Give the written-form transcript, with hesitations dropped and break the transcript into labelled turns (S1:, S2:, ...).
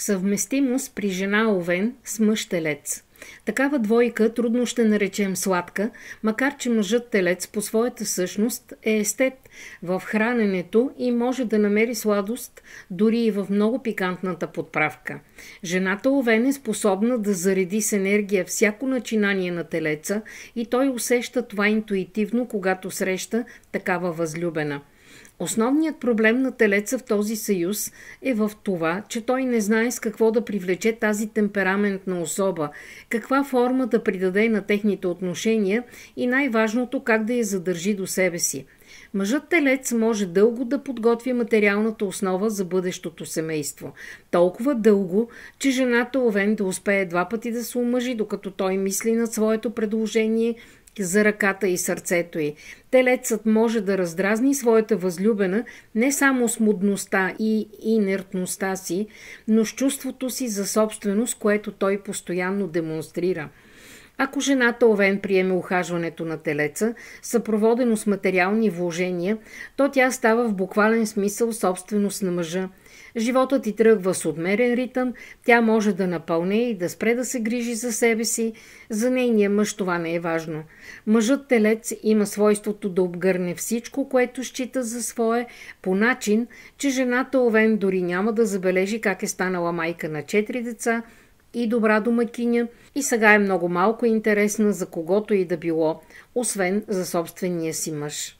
S1: Съвместимост при жена Овен с мъж Телец. Такава двойка трудно ще наречем сладка, макар че мъжът Телец по своята същност е естет в храненето и може да намери сладост дори и в много пикантната подправка. Жената Овен е способна да зареди с енергия всяко начинание на Телеца и той усеща това интуитивно, когато среща такава възлюбена. Основният проблем на Телеца в този съюз е в това, че той не знае с какво да привлече тази темпераментна особа, каква форма да придаде на техните отношения и най-важното как да я задържи до себе си. Мъжът Телец може дълго да подготви материалната основа за бъдещото семейство. Толкова дълго, че жената Овен да успее 2 пъти да се омъжи, докато той мисли над своето предложение за ръката и сърцето й. Телецът може да раздразни своята възлюбена не само с мудността и инертността си, но с чувството си за собственост, което той постоянно демонстрира. Ако жената Овен приеме ухажването на Телеца, съпроводено с материални вложения, то тя става в буквален смисъл собственост на мъжа. Животът ти тръгва с отмерен ритъм, тя може да напълне и да спре да се грижи за себе си. За нейния мъж това не е важно. Мъжът Телец има свойството да обгърне всичко, което счита за свое, по начин, че жената Овен дори няма да забележи как е станала майка на 4 деца и добра домакиня и сега е много малко интересна за когото и да било, освен за собствения си мъж.